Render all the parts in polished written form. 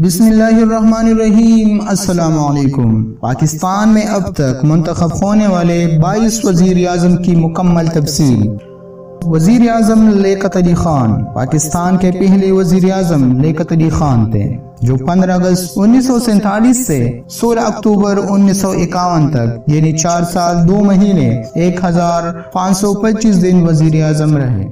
بسم اللہ الرحمن الرحیم۔ السلام علیکم۔ پاکستان میں اب تک منتخب ہونے والے 22 وزیر اعظم کی مکمل تفصیل۔ وزیر اعظم لیاقت علی خان پاکستان کے پہلے وزیر اعظم لیاقت علی خان تھے، جو 15 اگست 1947 سے 16 اکتوبر 1951 تک یعنی 4 سال 2 مہینے 1525 دن وزیر اعظم رہے۔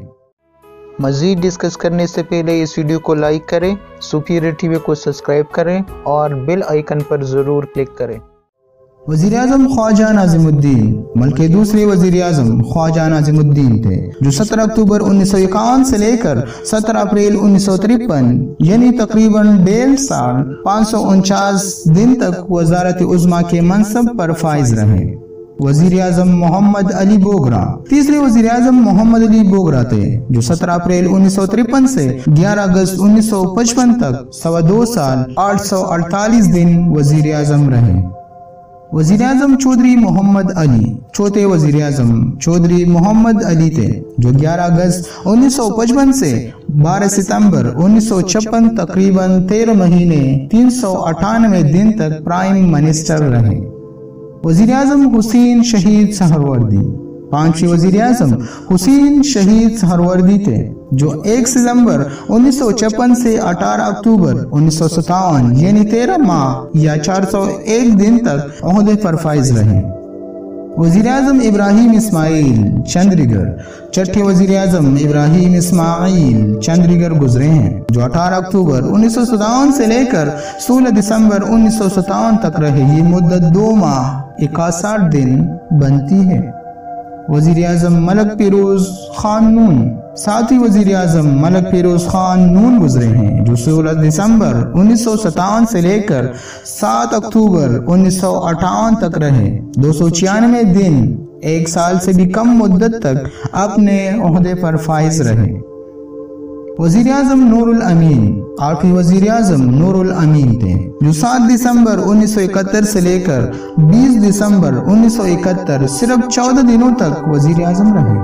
مزید ڈسکس کرنے سے پہلے اس ویڈیو کو لائک کریں، سپیریئر ٹی وی کو سبسکرائب کریں اور بیل آئیکن پر ضرور کلک کریں۔ وزیر اعظم خواجہ ناظم الدین ملک کے دوسرے وزیر اعظم خواجہ ناظم الدین تھے، جو 17 اکتوبر 1951 سے لے کر 17 اپریل 1953 یعنی تقریباً 1.5 سال 549 دن تک وزارت عظمیٰ کے منصب پر فائز رہے۔ وزیر اعظم محمد علی بوگرا تیسرے وزیر اعظم محمد علی بوگرا تھے، جو 17 اپریل 1953 سے 11 اگست 1955 تک 2.25 سال 848 دن وزیر اعظم رہے۔ وزیر اعظم چودھری محمد علی چوتھے وزیر اعظم چودھری محمد علی تھے، جو 11 اگست 1955 سے 12 ستمبر 1956 تقریباً 13 مہینے 398 دن تک پرائم منسٹر رہے۔ وزیر اعظم حسین شہید سہروردی پانچویں وزیر اعظم حسین شہید سہروردی تھے، جو 1 ستمبر 1956 سے 18 اکتوبر 1957 یعنی 13 ماہ یا 401 دن تک عہدے پر فائز رہے۔ وزیر اعظم ابراہیم اسماعیل چندریگر چھٹے وزیر اعظم ابراہیم اسماعیل چندریگر گزرے ہیں، جو 18 اکتوبر 1957 سے لے کر 16 دسمبر 1957 تک رہے۔ یہ مدت 2 ماہ 61 دن بنتی ہے۔ وزیر اعظم ملک پیروز خان نون ساتویں وزیر اعظم ملک پیروز خان نون گزرے ہیں، جو 16 دسمبر 1957 سے لے کر 7 اکتوبر 1958 تک رہے۔ 296 دن 1 سال سے بھی کم مدت تک اپنے عہدے پر فائز رہے۔ وزیر اعظم نور الامین آٹھویں وزیر اعظم نور الامین تھے، جو 7 دسمبر 1971 سے لے کر 20 دسمبر 1971 صرف 14 دنوں تک وزیر اعظم رہے۔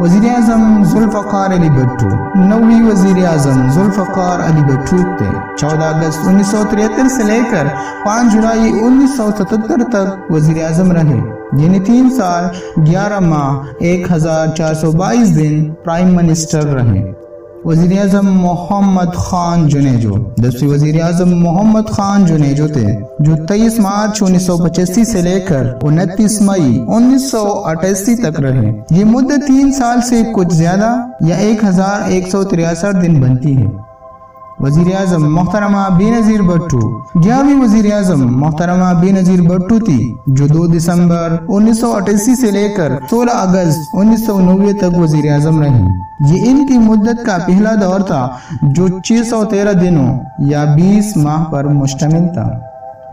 وزیر اعظم ذوالفقار علی بھٹو نویں وزیر اعظم ذوالفقار علی بھٹو تھے، 14 اگست 1973 سے لے کر 5 جولائی 1977 تک وزیر اعظم رہے، یعنی 3 سال 11 ماہ 1422 دن پرائم منسٹر رہے۔ وزیر اعظم محمد خان جنیجو 10ویں وزیر اعظم محمد خان جنیجو تھے، جو 23 مارچ 1985 سے لے کر 29 مئی 1988 تک رہے۔ یہ مدت 3 سال سے کچھ زیادہ یا 1163 دن بنتی ہے۔ وزیر اعظم محترمہ بے نظیر بھٹو 11ویں وزیر اعظم محترمہ بے نظیر بھٹو تھی، جو 2 دسمبر 1988 سے لے کر 16 اگست 1990 تک وزیر اعظم رہی۔ یہ ان کی مدت کا پہلا دور تھا، جو 613 دنوں یا 20 ماہ پر مشتمل تھا۔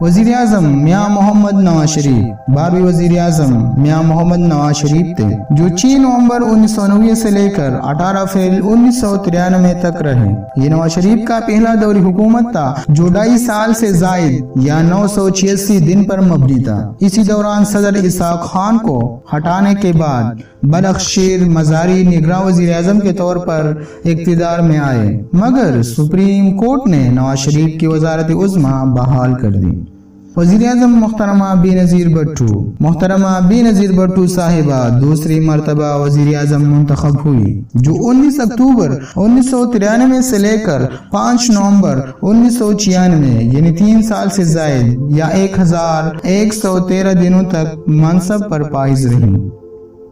وزیر اعظم میاں محمد نواز شریف 12ویں وزیر اعظم میاں محمد نواز شریف تھے، جو 6 نومبر 1990 سے لے کر 18 اپریل 1993 تک رہے۔ یہ نواز شریف کا پہلا دور حکومت تھا، جو 2.5 سال سے زائد یا 986 دن پر مبنی تھا۔ اسی دوران صدر اسحاق خان کو ہٹانے کے بعد بلخشیر مزاری نگراں وزیر اعظم کے طور پر اقتدار میں آئے، مگر سپریم کورٹ نے نواز شریف کی وزارت عظمیٰ بحال کر دی۔ وزیر اعظم محترمہ بے نظیر بھٹو محترمہ بے نظیر بھٹو صاحبہ دوسری مرتبہ وزیر اعظم منتخب ہوئی، جو 19 اکتوبر 1993 سے لے کر 5 نومبر 1996 یعنی 3 سال سے زائد یا 1113 دنوں تک منصب پر فائز رہی۔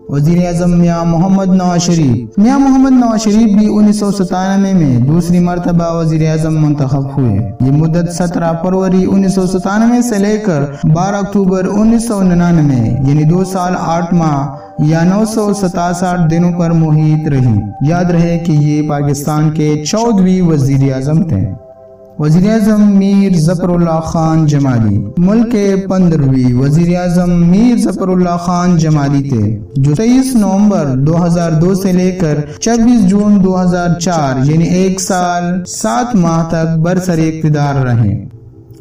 وزیر اعظم میاں محمد نواز شریف بھی 1997 میں دوسری مرتبہ وزیر اعظم منتخب ہوئے۔ یہ مدت 17 فروری 1997 سے لے کر 12 اکتوبر 1999 یعنی 2 سال 8 ماہ یا 967 دنوں پر محیط رہی۔ یاد رہے کہ یہ پاکستان کے 14ویں وزیر اعظم تھے۔ وزیر اعظم میر ظفر اللہ خان جمالی ملک کے 15ویں وزیر اعظم میر ظفر اللہ خان جمالی تھے، جو 23 نومبر 2002 سے لے کر 26 جون 2004 یعنی 1 سال 7 ماہ تک برسر اقتدار رہے۔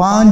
5